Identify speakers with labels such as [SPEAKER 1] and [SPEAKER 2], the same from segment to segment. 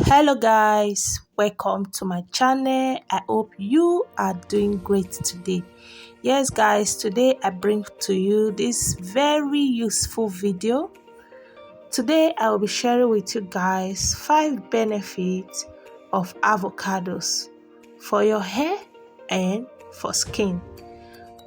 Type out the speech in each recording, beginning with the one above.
[SPEAKER 1] Hello guys, welcome to my channel. I hope you are doing great today. Yes guys, today I bring to you this very useful video. Today I will be sharing with you guys 5 benefits of avocados for your hair and for skin.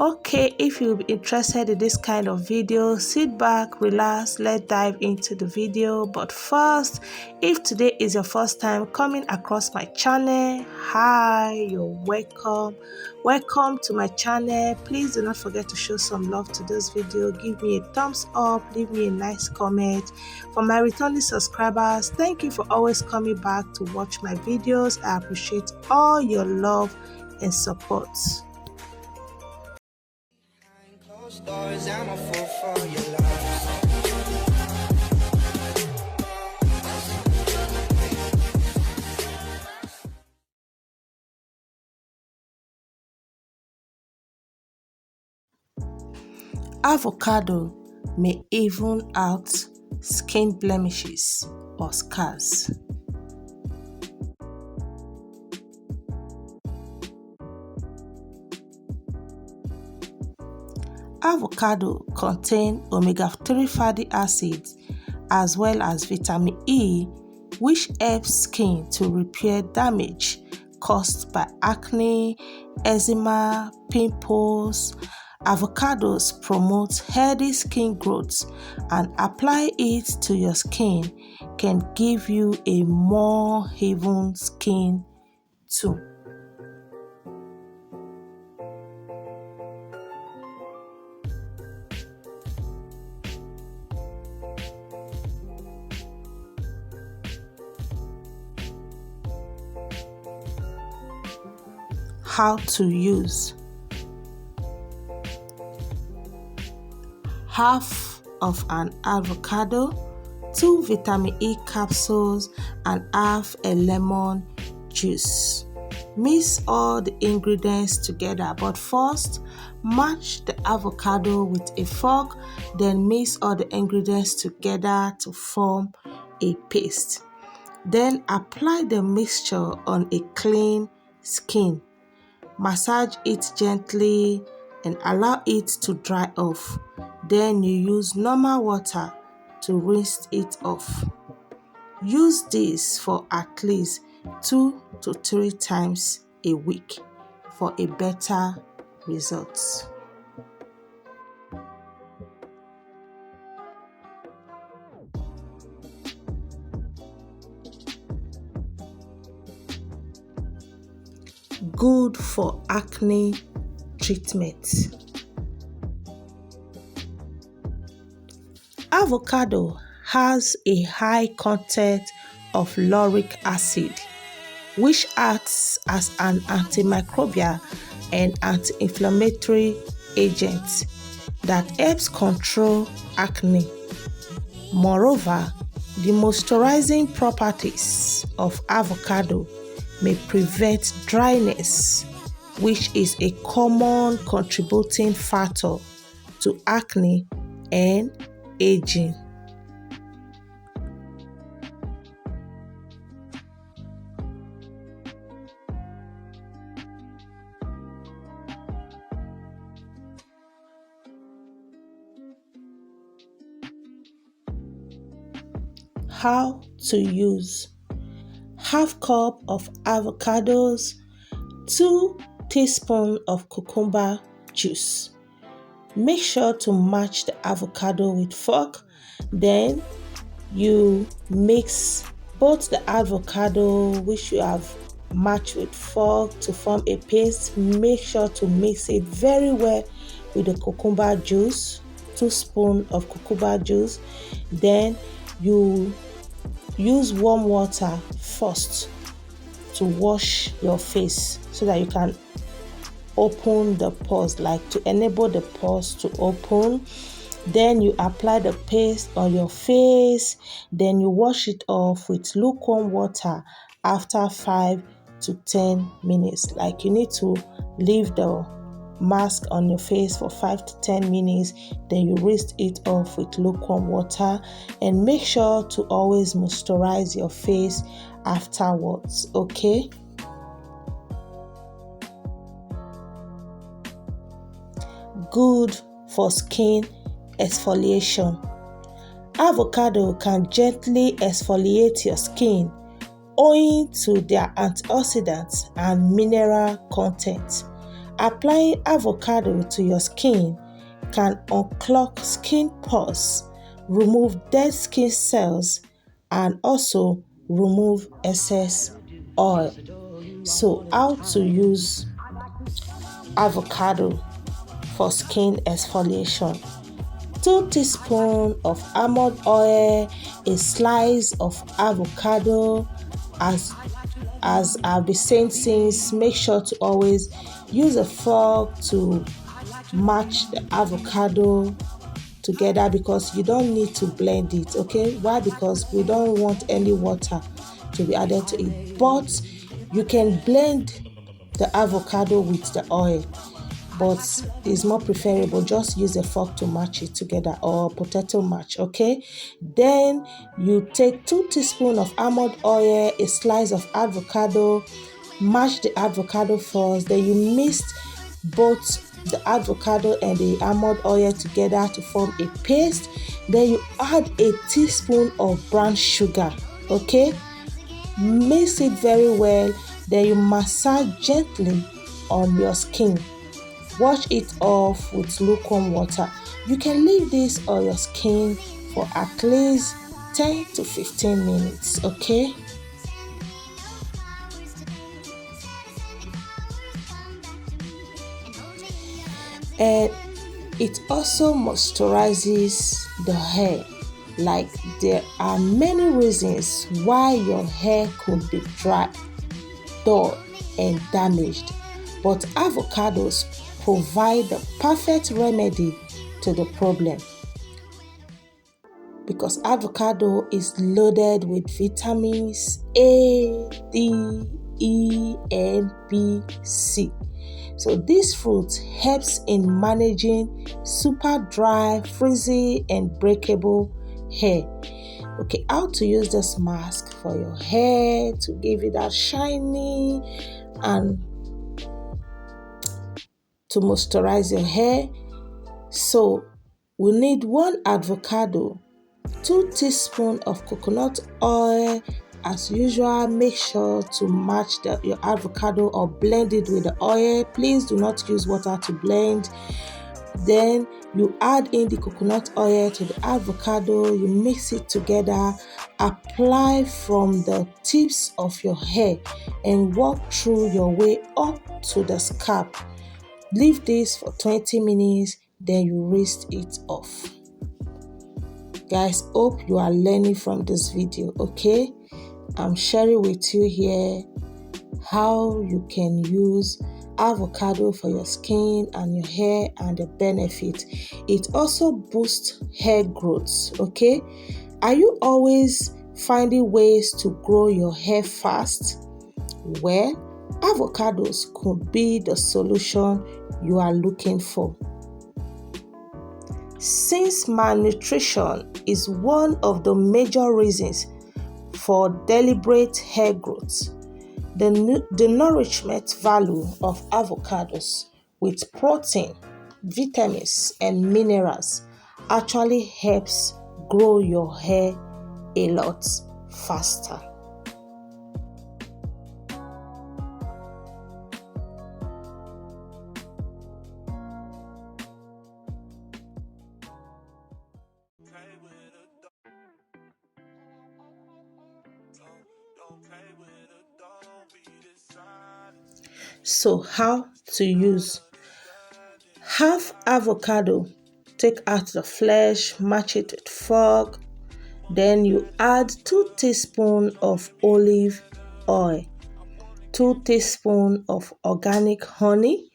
[SPEAKER 1] Okay, if you'll be interested in this kind of video, sit back, relax, let's dive into the video. But first, if today is your first time coming across my channel, hi, you're welcome. Welcome to my channel. Please do not forget to show some love to this video. Give me a thumbs up, leave me a nice comment. For my returning subscribers, thank you for always coming back to watch my videos. I appreciate all your love and support.
[SPEAKER 2] Stories, I'm a fool for your love.
[SPEAKER 1] Avocado may even out skin blemishes or scars. Avocado contain omega-3 fatty acids as well as vitamin E, which helps skin to repair damage caused by acne, eczema, pimples. Avocados promote healthy skin growth, and apply it to your skin can give you a more even skin too. How to use: half of an avocado, 2 vitamin E capsules, and half a lemon juice. Mix all the ingredients together, but first mash the avocado with a fork, then mix all the ingredients together to form a paste. Then apply the mixture on a clean skin. Massage it gently and allow it to dry off. Then you use normal water to rinse it off. Use this for at least 2 to 3 times a week for a better results. Good for acne treatment. Avocado has a high content of lauric acid, which acts as an antimicrobial and anti-inflammatory agent that helps control acne. Moreover, the moisturizing properties of avocado may prevent dryness, which is a common contributing factor to acne and aging. How to use: half cup of avocados, 2 teaspoons of cucumber juice. Make sure to match the avocado with fork. Then you mix both the avocado which you have matched with fork to form a paste. Make sure to mix it very well with the cucumber juice, 2 spoons of cucumber juice. Then you use warm water first to wash your face so that you can open the pores, like to enable the pores to open. Then you apply the paste on your face, then you wash it off with lukewarm water after 5 to 10 minutes. Like you need to leave the mask on your face for 5 to 10 minutes, then you rinse it off with lukewarm water, and make sure to always moisturize your face afterwards, okay? Good for skin exfoliation. Avocado can gently exfoliate your skin owing to their antioxidants and mineral content. Applying avocado to your skin can unclog skin pores, remove dead skin cells, and also remove excess oil. So, how to use avocado for skin exfoliation? 2 teaspoons of almond oil, a slice of avocado. As I've been saying since, make sure to always use a fork to match the avocado together, because you don't need to blend it, okay? Why? Because we don't want any water to be added to it, but you can blend the avocado with the oil, but it's more preferable just use a fork to match it together, or potato match, okay? Then you take 2 teaspoons of almond oil, a slice of avocado, mash the avocado first, then you mix both the avocado and the almond oil together to form a paste. Then you add a teaspoon of brown sugar, okay? Mix it very well, then you massage gently on your skin. Wash it off with lukewarm water. You can leave this on your skin for at least 10 to 15 minutes, okay? And it also moisturizes the hair. Like, there are many reasons why your hair could be dry, dull, and damaged, but avocados provide the perfect remedy to the problem, because avocado is loaded with vitamins A, D, E, and B, C. So this fruit helps in managing super dry, frizzy, and breakable hair. Okay, how to use this mask for your hair to give it that shiny and to moisturize your hair. So we need 1 avocado, 2 teaspoons of coconut oil. As usual, make sure to match your avocado or blend it with the oil. Please do not use water to blend. Then you add in the coconut oil to the avocado, you mix it together, apply from the tips of your hair and walk through your way up to the scalp. Leave this for 20 minutes, then you rinse it off. Guys, hope you are learning from this video, okay? I'm sharing with you here how you can use avocado for your skin and your hair and the benefit. It also boosts hair growth, okay? Are you always finding ways to grow your hair fast? Well, avocados could be the solution you are looking for. Since malnutrition is one of the major reasons for deliberate hair growth, the nourishment value of avocados with protein, vitamins, and minerals actually helps grow your hair a lot faster. So, how to use? Half avocado, take out the flesh, match it with fork. Then you add 2 teaspoons of olive oil, 2 teaspoons of organic honey.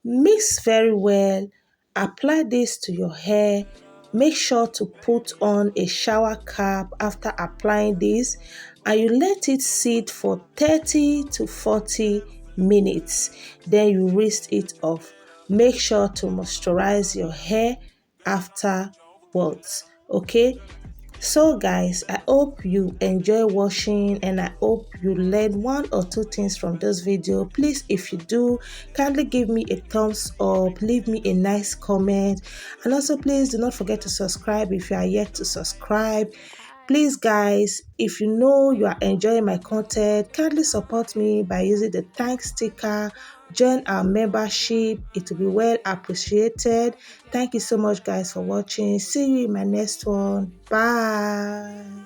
[SPEAKER 1] Mix very well. Apply this to your hair. Make sure to put on a shower cap after applying this, and you let it sit for 30 to 40 minutes. Then you rinse it off. make sure to moisturize your hair afterwards. Okay, so guys, I hope you enjoy watching and I hope you learn one or two things from this video. Please, if you do, kindly give me a thumbs up, leave me a nice comment, and also please do not forget to subscribe if you are yet to subscribe. Please guys, if you know you are enjoying my content, kindly support me by using the thanks sticker. Join our membership, it will be well appreciated. Thank you so much guys for watching. See you in my next one. Bye.